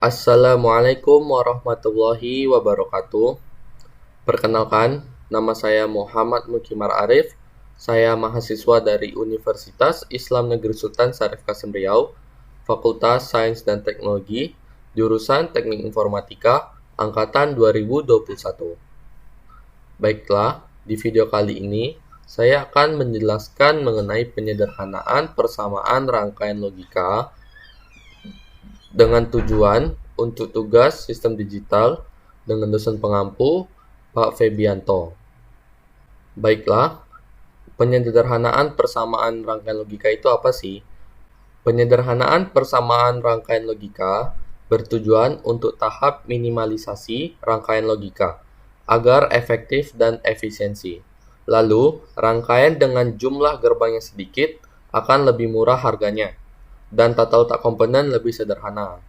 Assalamualaikum warahmatullahi wabarakatuh. Perkenalkan, nama saya Muhammad Mukimar Arif. Saya mahasiswa dari Universitas Islam Negeri Sultan Syarif Kasim Riau, Fakultas Sains dan Teknologi, jurusan Teknik Informatika, angkatan 2021. Baiklah, di video kali ini saya akan menjelaskan mengenai penyederhanaan persamaan rangkaian logika dengan tujuan untuk tugas sistem digital dengan dosen pengampu Pak Febianto. Baiklah, penyederhanaan persamaan rangkaian logika itu apa sih? Penyederhanaan persamaan rangkaian logika bertujuan untuk tahap minimalisasi rangkaian logika agar efektif dan efisiensi. Lalu, rangkaian dengan jumlah gerbang yang sedikit akan lebih murah harganya dan tata letak komponen lebih sederhana.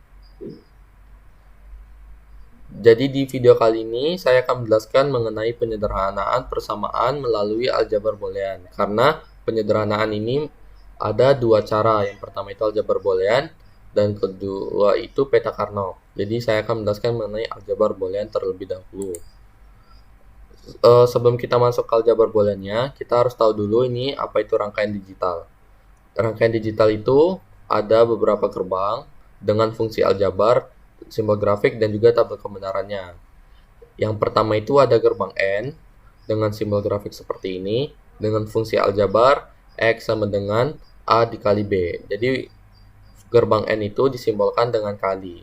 Jadi di video kali ini saya akan menjelaskan mengenai penyederhanaan persamaan melalui aljabar boolean. Karena penyederhanaan ini ada dua cara. Yang pertama itu aljabar boolean dan kedua itu peta Karnaugh. Jadi saya akan menjelaskan mengenai aljabar boolean terlebih dahulu. Sebelum kita masuk ke aljabar booleannya, kita harus tahu dulu ini apa itu rangkaian digital. Rangkaian digital itu ada beberapa gerbang dengan fungsi aljabar, simbol grafik, dan juga tabel kebenarannya. Yang pertama itu ada gerbang N dengan simbol grafik seperti ini, dengan fungsi aljabar X sama dengan A dikali B. Jadi gerbang N itu disimbolkan dengan kali.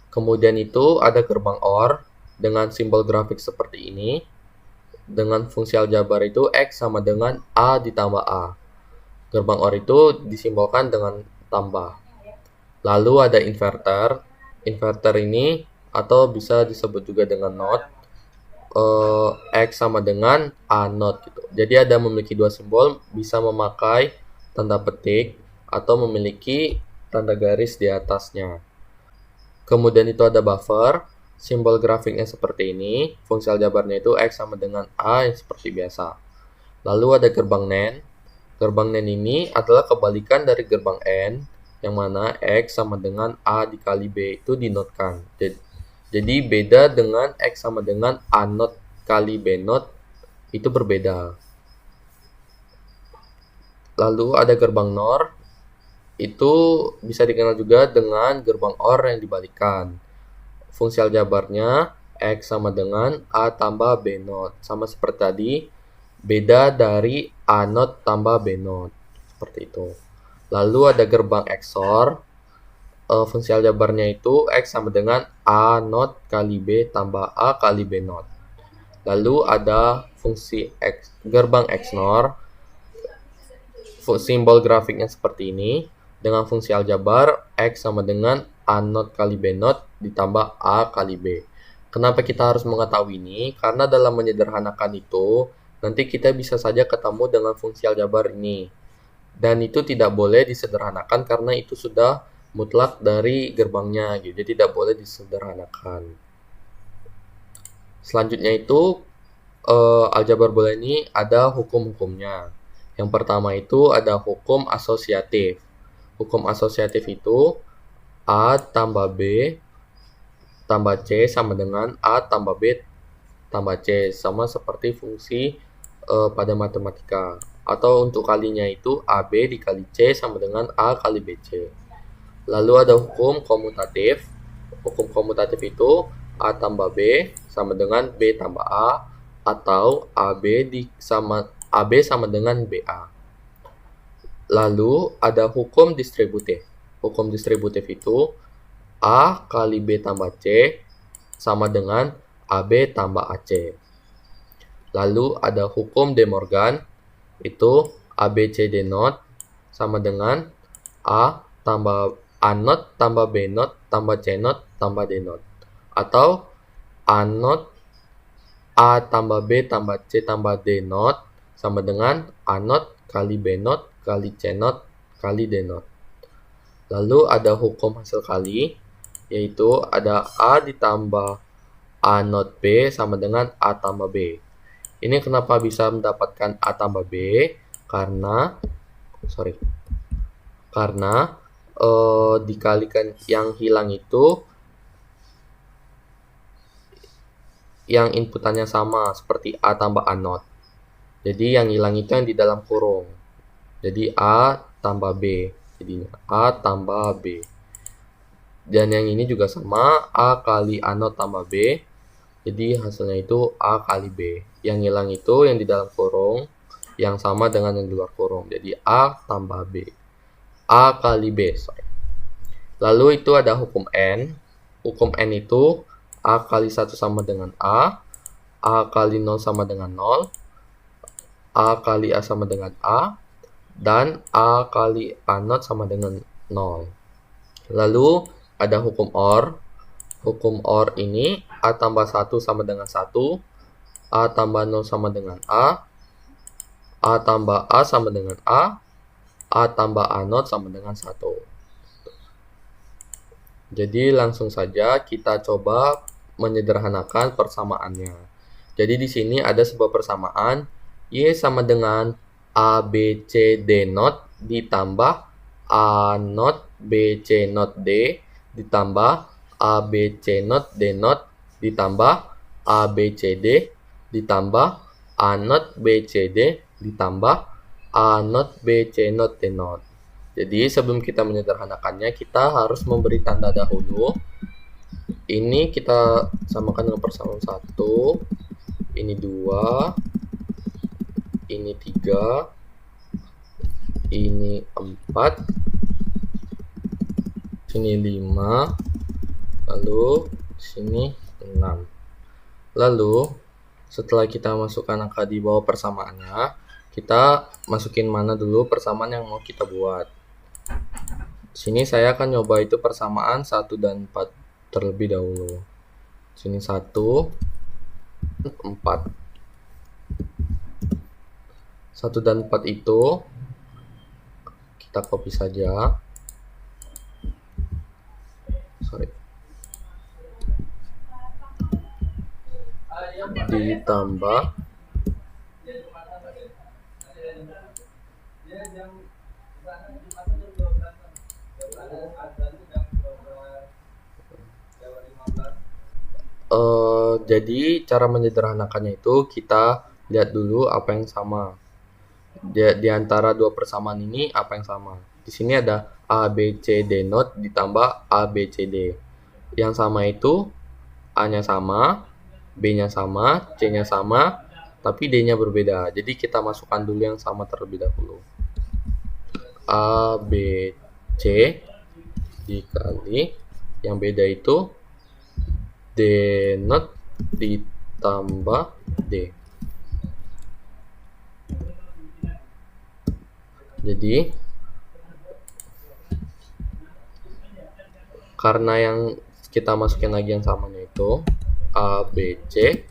Kemudian itu ada gerbang OR dengan simbol grafik seperti ini, dengan fungsi aljabar itu X sama dengan A ditambah A. Gerbang OR itu disimbolkan dengan tambah. Lalu ada inverter. Inverter ini atau bisa disebut juga dengan NOT. X sama dengan A NOT gitu. Jadi ada memiliki dua simbol, bisa memakai tanda petik atau memiliki tanda garis di atasnya. Kemudian itu ada buffer. Simbol grafiknya seperti ini. Fungsi aljabarnya itu X sama dengan A yang seperti biasa. Lalu ada gerbang NAND. Gerbang NAND ini adalah kebalikan dari gerbang N, yang mana X sama dengan A dikali B itu dinotkan. Jadi beda dengan X sama dengan A not kali B not, itu berbeda. Lalu ada gerbang NOR, itu bisa dikenal juga dengan gerbang OR yang dibalikkan. Fungsi aljabarnya X sama dengan A tambah B not. Sama seperti tadi, beda dari A not tambah B not. Seperti itu. Lalu ada gerbang XOR. Fungsi aljabarnya itu X sama dengan A not kali B tambah A kali B not. Lalu ada fungsi gerbang XNOR. Simbol grafiknya seperti ini. Dengan fungsi aljabar X sama dengan A not kali B not ditambah A kali B. Kenapa kita harus mengetahui ini? Karena dalam menyederhanakan itu, nanti kita bisa saja ketemu dengan fungsi aljabar ini. Dan itu tidak boleh disederhanakan karena itu sudah mutlak dari gerbangnya, gitu. Jadi tidak boleh disederhanakan. Selanjutnya itu aljabar boolean ini ada hukum-hukumnya. Yang pertama itu ada hukum asosiatif. Hukum asosiatif itu A tambah B tambah C sama dengan A tambah B tambah C, sama seperti fungsi pada matematika. Atau untuk kalinya itu AB dikali C sama dengan A kali BC. Lalu ada hukum komutatif. Hukum komutatif itu A tambah B sama dengan B tambah A, atau AB sama dengan BA. Lalu ada hukum distributif. Hukum distributif itu A kali B tambah C sama dengan AB tambah AC. Lalu ada hukum De Morgan, itu ABCD not sama dengan A tambah A not tambah B not tambah C not tambah D not. Atau A not A tambah B tambah C tambah D not sama dengan A not kali B not kali C not kali D not. Lalu ada hukum hasil kali, yaitu ada A ditambah A not B sama dengan A tambah B. Ini kenapa bisa mendapatkan A tambah B? Karena dikalikan yang hilang itu yang inputannya sama seperti A tambah A not. Jadi yang hilang itu yang di dalam kurung. Jadi A tambah B. Jadinya A tambah B. Dan yang ini juga sama, A kali A not tambah B. Jadi hasilnya itu A kali B. Yang hilang itu yang di dalam kurung, yang sama dengan yang di luar kurung. Jadi A tambah B. A kali B. Sorry. Lalu itu ada hukum N. Hukum N itu A kali 1 sama dengan A kali 0 sama dengan 0, A kali A sama dengan A, dan A kali A not sama dengan 0. Lalu ada hukum OR. Hukum OR ini A tambah 1 sama dengan 1, A tambah 0 sama dengan A tambah A sama dengan A tambah A not sama dengan 1. Jadi langsung saja kita coba menyederhanakan persamaannya. Jadi di sini ada sebuah persamaan Y sama dengan A B C D not ditambah A not B C not D ditambah A B C not D not ditambah A B C D ditambah A not B C D ditambah A not B C not D not. Jadi sebelum kita menyederhanakannya, kita harus memberi tanda dahulu. Ini kita samakan dengan persamaan 1, ini 2, ini 3, ini 4, sini 5, lalu sini 6. Lalu setelah kita masukkan angka di bawah persamaannya, kita masukin mana dulu persamaan yang mau kita buat. Sini saya akan nyoba itu persamaan 1 dan 4 terlebih dahulu. Sini 1, 4. 1 dan 4 itu kita copy saja. Sorry. Ditambah jadi cara menyederhanakannya itu kita lihat dulu apa yang sama. Di antara dua persamaan ini apa yang sama. Di sini ada A B C D not ditambah A B C D. Yang sama itu A-nya sama, B-nya sama, C-nya sama, tapi D-nya berbeda. Jadi kita masukkan dulu yang sama terlebih dahulu. A B C dikali yang beda itu D not ditambah D. Jadi karena yang kita masukin lagi yang samanya itu A B C,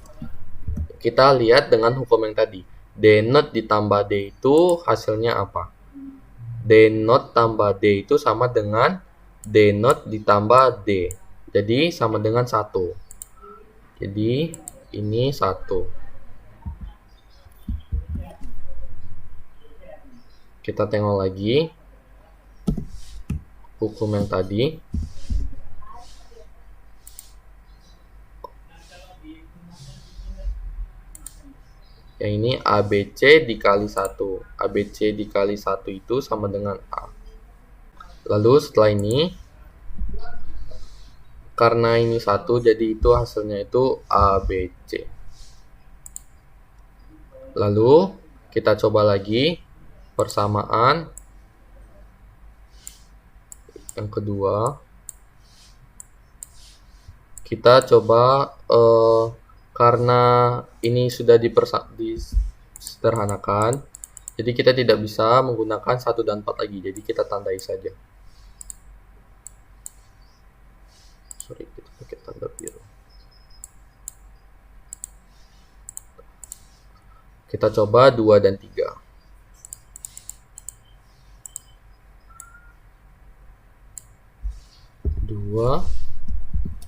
kita lihat dengan hukum yang tadi. D not ditambah D itu hasilnya apa? D not tambah D itu sama dengan D not ditambah D. Jadi sama dengan 1. Jadi ini 1. Kita tengok lagi hukum yang tadi. Yang ini ABC dikali 1. ABC dikali 1 itu sama dengan A. Lalu setelah ini, karena ini 1, jadi itu hasilnya itu ABC. Lalu kita coba lagi persamaan yang kedua. Kita coba karena ini sudah disederhanakan, jadi kita tidak bisa menggunakan 1 dan 4 lagi, jadi kita tandai saja. Sorry, kita pakai tanda biru. Kita coba 2 dan 3. 2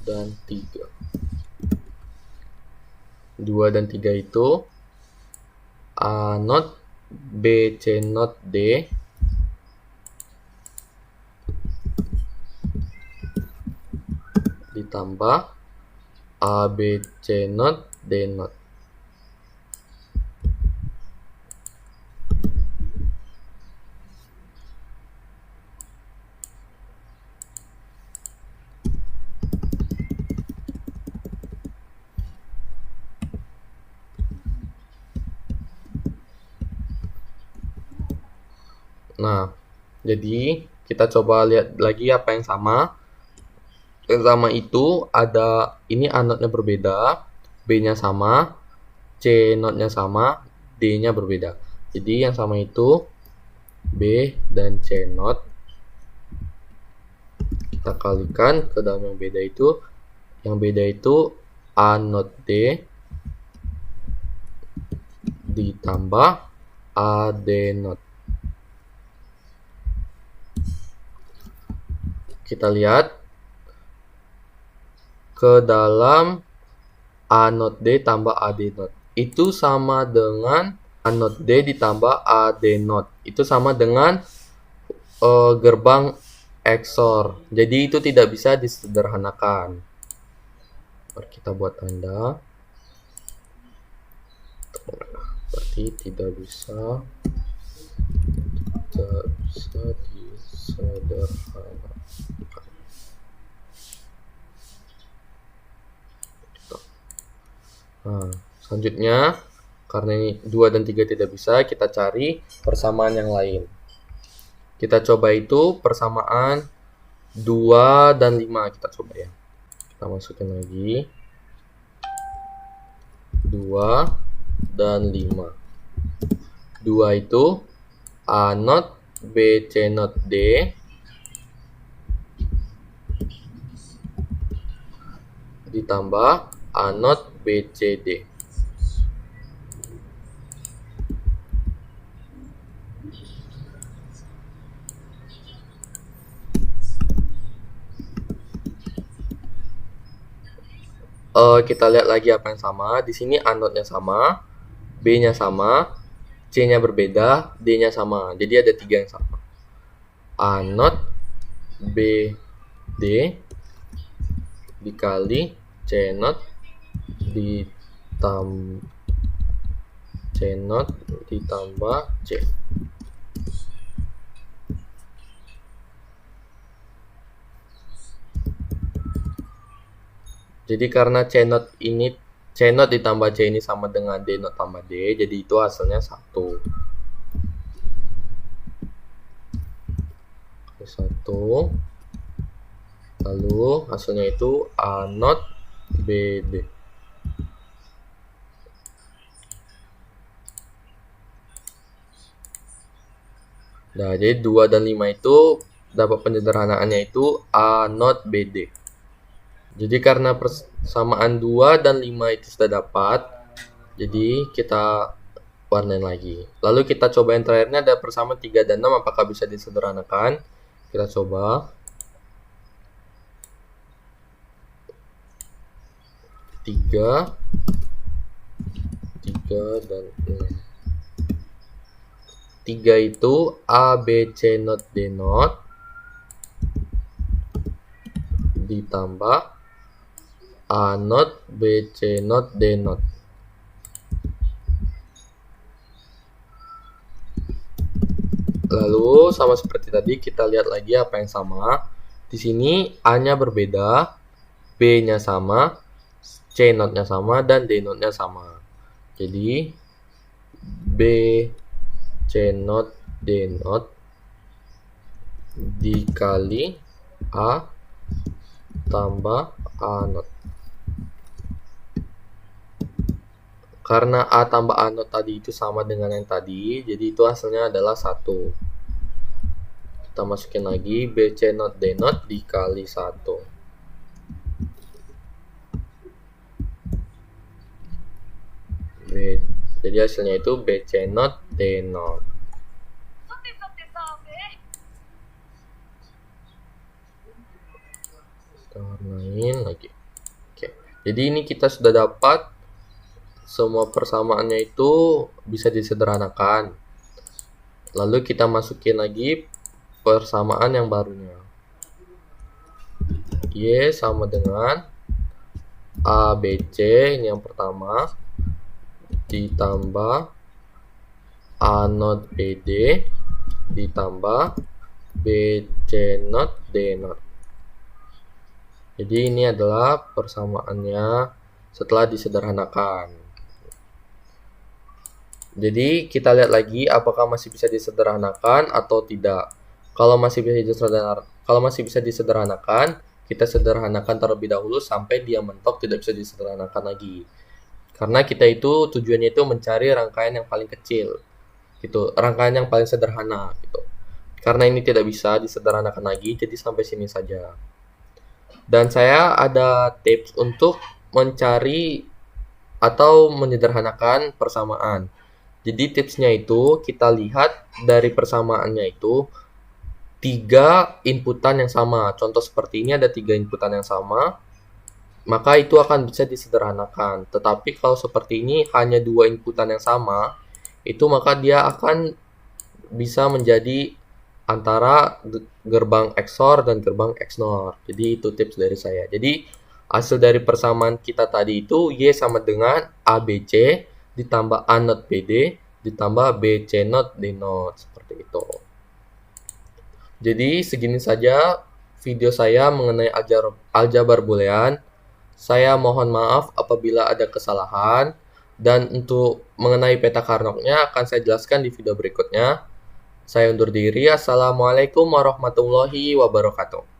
dan 3. 2 dan 3 itu A not B C not D ditambah A, B, C not, D not. Nah, jadi kita coba lihat lagi apa yang sama. Yang sama itu ada, ini A not-nya berbeda, B-nya sama, C not-nya sama, D-nya berbeda. Jadi yang sama itu B dan C not. Kita kalikan ke dalam yang beda itu. Yang beda itu A not D ditambah A D not. Kita lihat ke dalam A not D tambah A D not. Itu sama dengan A not D ditambah A D not. Itu sama dengan gerbang XOR. Jadi itu tidak bisa disederhanakan. Mari kita buat tanda. Berarti tidak bisa disederhanakan. Nah, selanjutnya karena ini 2 dan 3 tidak bisa, kita cari persamaan yang lain. Kita coba itu persamaan 2 dan 5, kita coba ya. Kita masukin lagi 2 dan 5. 2 itu A not B C not D ditambah A not B C D. Kita lihat lagi apa yang sama. Di sini A not-nya sama, B-nya sama, C-nya berbeda, D-nya sama. Jadi ada 3 yang sama. A not B D dikali C not ditambah C. Jadi karena C not ditambah C ini sama dengan D not tambah D, jadi itu hasilnya 1. 1. Lalu hasilnya itu A not B D. Nah, jadi 2 dan 5 itu dapat penyederhanaannya itu A not B D. Jadi karena persamaan 2 dan 5 itu sudah dapat, jadi kita warnain lagi. Lalu kita coba yang terakhirnya ada persamaan 3 dan 6, apakah bisa disederhanakan? Kita coba. 3 dan 6. 3 itu A, B, C not, D not ditambah A not, B, C not, D not. Lalu sama seperti tadi kita lihat lagi apa yang sama. Di sini A-nya berbeda, B-nya sama, C not-nya sama, dan D not-nya sama. Jadi B, C not, D not dikali A tambah A not. Karena A tambah A not tadi itu sama dengan yang tadi, jadi itu hasilnya adalah 1. Kita masukin lagi B, C not, D not dikali 1. Jadi hasilnya itu B, C not, D not. Kita warnain lagi. Oke. Jadi ini kita sudah dapat semua persamaannya itu bisa disederhanakan. Lalu kita masukin lagi persamaan yang barunya. Y sama dengan ABC, ini yang pertama, ditambah A not BD ditambah BC not D not. Jadi ini adalah persamaannya setelah disederhanakan. Jadi kita lihat lagi apakah masih bisa disederhanakan atau tidak. Kalau masih bisa disederhanakan, kita sederhanakan terlebih dahulu sampai dia mentok tidak bisa disederhanakan lagi. Karena kita itu tujuannya itu mencari rangkaian yang paling kecil, gitu, rangkaian yang paling sederhana, gitu. Karena ini tidak bisa disederhanakan lagi, jadi sampai sini saja. Dan saya ada tips untuk mencari atau menyederhanakan persamaan. Jadi tipsnya itu kita lihat dari persamaannya itu 3 inputan yang sama. Contoh seperti ini ada 3 inputan yang sama, maka itu akan bisa disederhanakan. Tetapi kalau seperti ini hanya 2 inputan yang sama, itu maka dia akan bisa menjadi antara gerbang XOR dan gerbang XNOR. Jadi itu tips dari saya. Jadi hasil dari persamaan kita tadi itu Y sama dengan ABC ditambah A not BD ditambah BC not D not, seperti itu. Jadi segini saja video saya mengenai aljabar boolean. Saya mohon maaf apabila ada kesalahan, dan untuk mengenai peta Carnot-nya akan saya jelaskan di video berikutnya. Saya undur diri. Assalamualaikum warahmatullahi wabarakatuh.